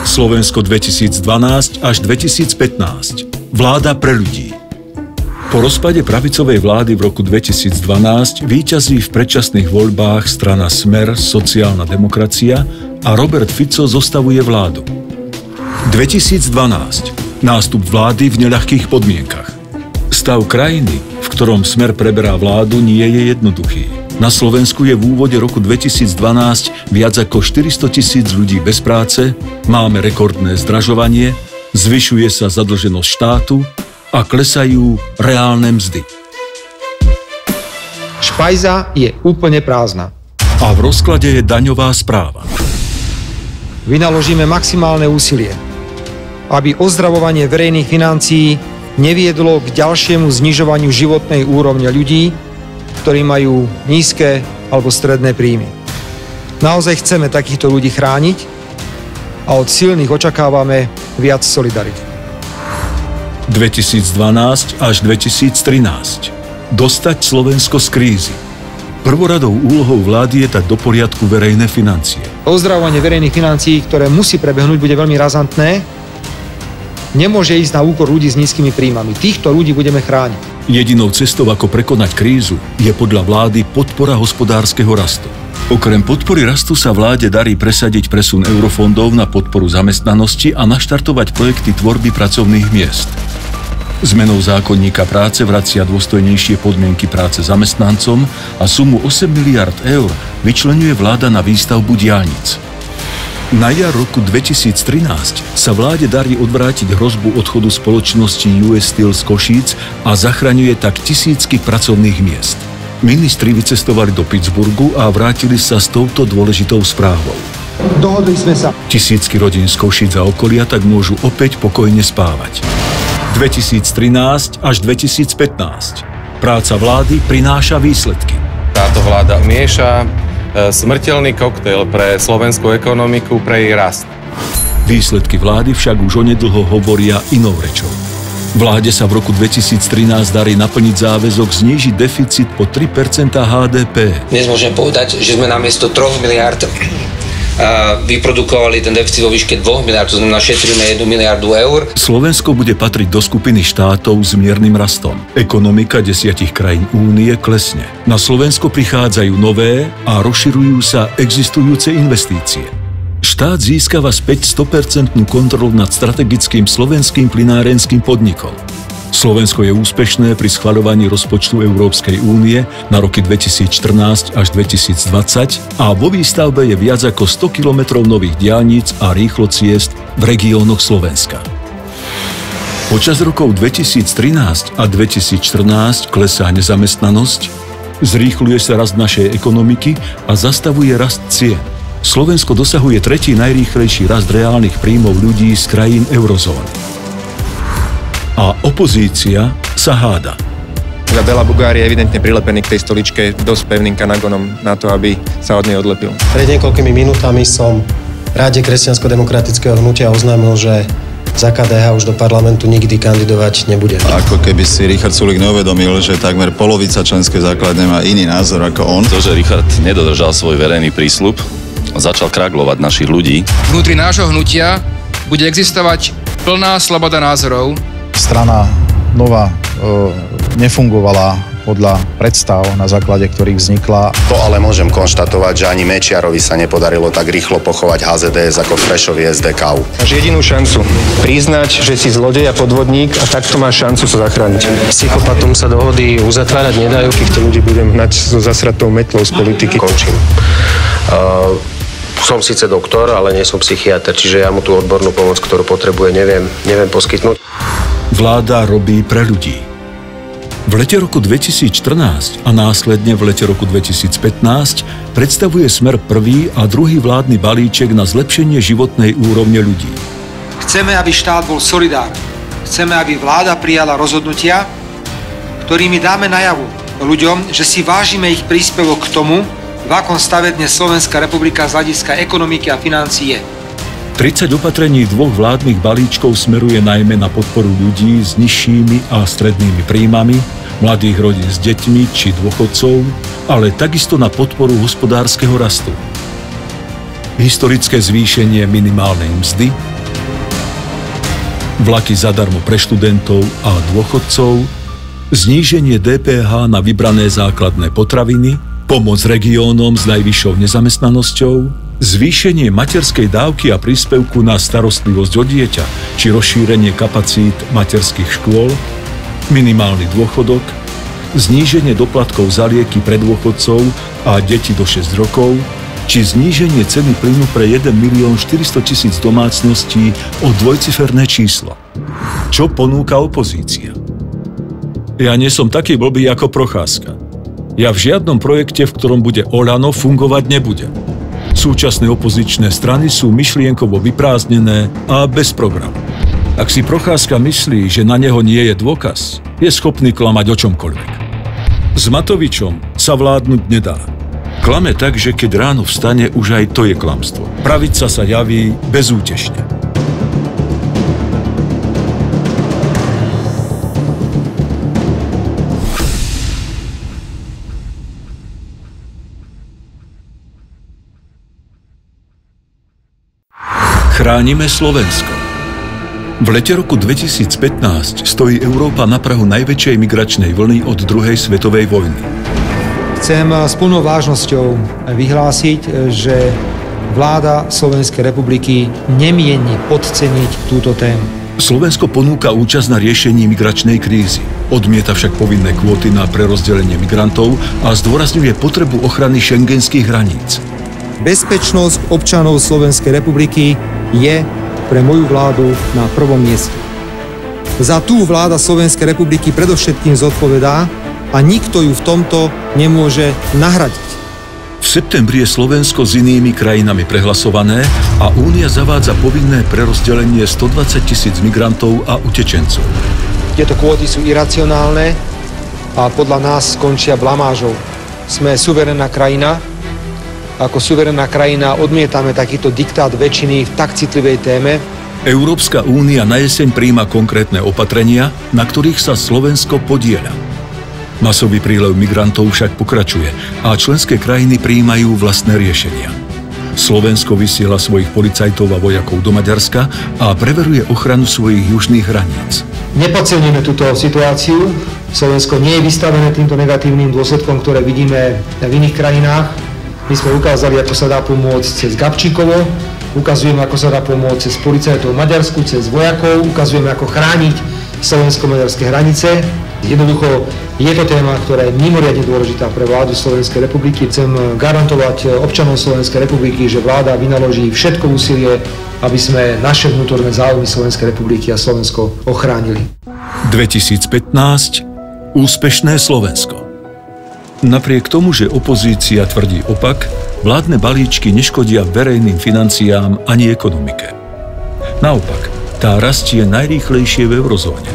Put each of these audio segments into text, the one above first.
Slovensko 2012 až 2015. Vláda pre ľudí. Po rozpade pravicovej vlády v roku 2012 víťazí v predčasných voľbách strana Smer, sociálna demokracia a Robert Fico zostavuje vládu. 2012. Nástup vlády v neľahkých podmienkach. Stav krajiny, v ktorom Smer preberá vládu, nie je jednoduchý. Na Slovensku je v úvode roku 2012 viac ako 400 000 ľudí bez práce, máme rekordné zdražovanie, zvyšuje sa zadlženosť štátu a klesajú reálne mzdy. Špajza je úplne prázdna. A v rozklade je daňová správa. Vynaložíme maximálne úsilie, aby ozdravovanie verejných financií neviedlo k ďalšiemu znižovaniu životnej úrovne ľudí, ktorí majú nízke alebo stredné príjmy. Naozaj chceme takýchto ľudí chrániť a od silných očakávame viac solidarity. 2012 až 2013. Dostať Slovensko z krízy. Prvoradou úlohou vlády je dať do poriadku verejné financie. Ozdravovanie verejných financií, ktoré musí prebehnúť, bude veľmi razantné. Nemôže ísť na úkor ľudí s nízkymi príjmami. Týchto ľudí budeme chrániť. Jedinou cestou, ako prekonať krízu, je podľa vlády podpora hospodárskeho rastu. Okrem podpory rastu sa vláde darí presadiť presun eurofondov na podporu zamestnanosti a naštartovať projekty tvorby pracovných miest. Zmenou zákonníka práce vracia dôstojnejšie podmienky práce zamestnancom a sumu 8 miliard eur vyčleňuje vláda na výstavbu diaľnic. Na jar roku 2013 sa vláde darí odvrátiť hrozbu odchodu spoločnosti US Steel z Košíc a zachraňuje tak tisícky pracovných miest. Ministri vycestovali do Pittsburghu a vrátili sa s touto dôležitou správou. Dohodli sme sa. Tisícky rodín z Košíc a okolia tak môžu opäť pokojne spávať. 2013 až 2015. Práca vlády prináša výsledky. Táto vláda mieša smrteľný koktail pre slovenskú ekonomiku, pre jej rast. Výsledky vlády však už onedlho hovoria inou rečou. Vláde sa v roku 2013 darí naplniť záväzok znížiť deficit po 3% HDP. Dnes môžem povedať, že sme namiesto 3 miliard vyprodukovali ten deficit vo výške 2 miliard, to znamená šetríme 1 miliardu eur. Slovensko bude patriť do skupiny štátov s miernym rastom. Ekonomika 10 krajín únie klesne. Na Slovensko prichádzajú nové a rozširujú sa existujúce investície. Štát získava späť 100% kontrolu nad strategickým slovenským plynárenským podnikom. Slovensko je úspešné pri schvaľovaní rozpočtu Európskej únie na roky 2014 až 2020 a vo výstavbe je viac ako 100 kilometrov nových diaľnic a rýchlociest v regiónoch Slovenska. Počas rokov 2013 a 2014 klesá nezamestnanosť, zrýchľuje sa rast našej ekonomiky a zastavuje rast cien. Slovensko dosahuje tretí najrýchlejší rast reálnych príjmov ľudí z krajín eurozóny. A opozícia sa háda. Bela Bugár je evidentne prilepený k tej stoličke dosť pevným kanagonom na to, aby sa od nej odlepil. Pred niekoľkými minútami som v Rade kresťansko-demokratického hnutia oznámil, že za KDH už do parlamentu nikdy kandidovať nebude. Ako keby si Richard Sulík neuvedomil, že takmer polovica členskej základne má iný názor ako on. To, že Richard nedodržal svoj verejný prísľub, začal kraglovať našich ľudí. Vnútri nášho hnutia bude existovať plná sloboda názorov. Strana nová nefungovala podľa predstav, na základe ktorých vznikla. To ale môžem konštatovať, že ani Mečiarovi sa nepodarilo tak rýchlo pochovať HZDS ako Frešovi SDK. Máš jedinú šancu priznať, že si zlodej a podvodník a takto máš šancu sa zachrániť. Psychopatom sa dohody uzatvárať nedajú. Týchto ľudí budem hnať so zasratou metlou z politiky. Končím. Som síce doktor, ale nie som psychiatr, čiže ja mu tú odbornú pomoc, ktorú potrebuje, neviem poskytnúť. Vláda robí pre ľudí. V lete roku 2014 a následne v lete roku 2015 predstavuje Smer prvý a druhý vládny balíček na zlepšenie životnej úrovne ľudí. Chceme, aby štát bol solidárny. Chceme, aby vláda prijala rozhodnutia, ktorými dáme najavo ľuďom, že si vážime ich príspevok k tomu, v akom stave dnes Slovenská republika z hľadiska ekonomiky a financií je. 30 opatrení dvoch vládnych balíčkov smeruje najmä na podporu ľudí s nižšími a strednými príjmami, mladých rodín s deťmi či dôchodcov, ale takisto na podporu hospodárskeho rastu. historické zvýšenie minimálnej mzdy, vlaky zadarmo pre študentov a dôchodcov, zníženie DPH na vybrané základné potraviny, pomoc regiónom s najvyššou nezamestnanosťou, zvýšenie materskej dávky a príspevku na starostlivosť o dieťa či rozšírenie kapacít materských škôl, minimálny dôchodok, zníženie doplatkov za lieky pre dôchodcov a deti do 6 rokov, či zníženie ceny plynu pre 1 400 000 domácností o dvojciferné číslo. Čo ponúka opozícia? Ja nie som taký blbý ako Procházka. Ja v žiadnom projekte, v ktorom bude Oľano, fungovať nebude. Súčasné opozičné strany sú myšlienkovo vyprázdnené a bez programu. Ak si Procházka myslí, že na neho nie je dôkaz, je schopný klamať o čomkoľvek. S Matovičom sa vládnuť nedá. Klame tak, že keď ráno vstane, už aj to je klamstvo. Pravica sa javí bezútešne. Chránime Slovensko. V lete roku 2015 stojí Európa na prahu najväčšej migračnej vlny od druhej svetovej vojny. Chcem s plnou vážnosťou vyhlásiť, že vláda Slovenskej republiky nemieni podceniť túto tému. Slovensko ponúka účasť na riešení migračnej krízy. Odmieta však povinné kvóty na prerozdelenie migrantov a zdôrazňuje potrebu ochrany šengenských hraníc. Bezpečnosť občanov Slovenskej republiky je pre moju vládu na prvom mieste. Za tú vláda Slovenskej republiky predovšetkým zodpovedá a nikto ju v tomto nemôže nahradiť. V septembri je Slovensko s inými krajinami prehlasované a Únia zavádza povinné prerozdelenie 120 000 migrantov a utečencov. Tieto kvóty sú iracionálne a podľa nás skončia blamážou. Sme suverénna krajina. Ako suverénna krajina odmietame takýto diktát väčšiny v tak citlivej téme. Európska únia na jeseň prijíma konkrétne opatrenia, na ktorých sa Slovensko podieľa. Masový prílev migrantov však pokračuje a členské krajiny prijímajú vlastné riešenia. Slovensko vysiela svojich policajtov a vojakov do Maďarska a preveruje ochranu svojich južných hraníc. Nepodceňujeme túto situáciu. Slovensko nie je vystavené týmto negatívnym dôsledkom, ktoré vidíme v iných krajinách. My sme ukázali, ako sa dá pomôcť cez Gabčíkovo, ukazujeme, ako sa dá pomôcť cez policajtov v Maďarsku, cez vojakov, ukazujeme, ako chrániť slovensko-maďarské hranice. Jednoducho je to téma, ktorá je mimoriadne dôležitá pre vládu Slovenskej republiky. Chcem garantovať občanom Slovenskej republiky, že vláda vynaloží všetko úsilie, aby sme naše vnútorné záujmy Slovenskej republiky a Slovensko ochránili. 2015. Úspešné Slovensko. Napriek tomu, že opozícia tvrdí opak, vládne balíčky neškodia verejným financiám ani ekonomike. Naopak, tá rastie najrýchlejšie v eurozóne.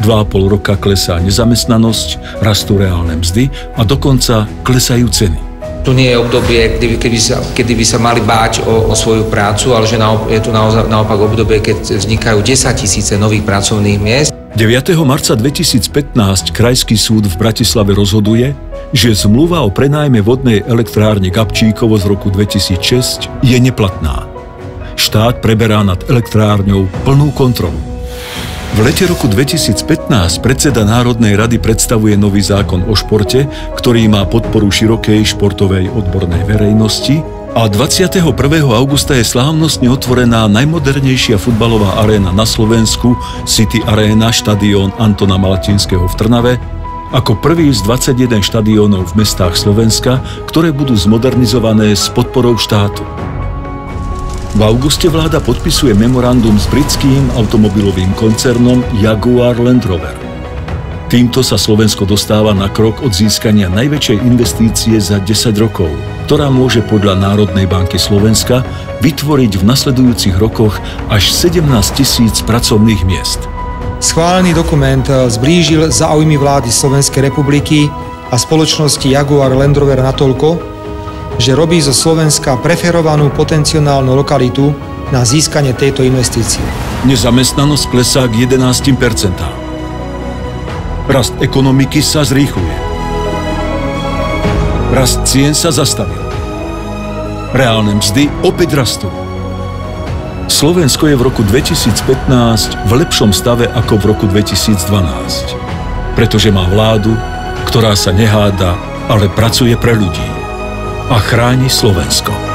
2,5 roka klesá nezamestnanosť, rastú reálne mzdy a dokonca klesajú ceny. Tu nie je obdobie, kedy by sa mali báť o svoju prácu, ale že je tu naopak obdobie, keď vznikajú 10 000 nových pracovných miest. 9. marca 2015 Krajský súd v Bratislave rozhoduje, že zmluva o prenájme vodnej elektrárne Gabčíkovo z roku 2006 je neplatná. Štát preberá nad elektrárňou plnú kontrolu. V lete roku 2015 predseda Národnej rady predstavuje nový zákon o športe, ktorý má podporu širokej športovej odbornej verejnosti a 21. augusta je slávnostne otvorená najmodernejšia futbalová aréna na Slovensku, City Arena, štadión Antona Malatinského v Trnave, ako prvý z 21 štadiónov v mestách Slovenska, ktoré budú zmodernizované s podporou štátu. V auguste vláda podpisuje memorandum s britským automobilovým koncernom Jaguar Land Rover. Týmto sa Slovensko dostáva na krok od získania najväčšej investície za 10 rokov, ktorá môže podľa Národnej banky Slovenska vytvoriť v nasledujúcich rokoch až 17 000 pracovných miest. Schválený dokument zblížil záujmy vlády Slovenskej republiky a spoločnosti Jaguar Land Rover natoľko, že robí zo Slovenska preferovanú potenciálnu lokalitu na získanie tejto investície. Nezamestnanosť klesá k 11%. Rast ekonomiky sa zrýchluje. Rast cien sa zastavil. Reálne mzdy opäť rastú. Slovensko je v roku 2015 v lepšom stave ako v roku 2012, pretože má vládu, ktorá sa neháda, ale pracuje pre ľudí a chráni Slovensko.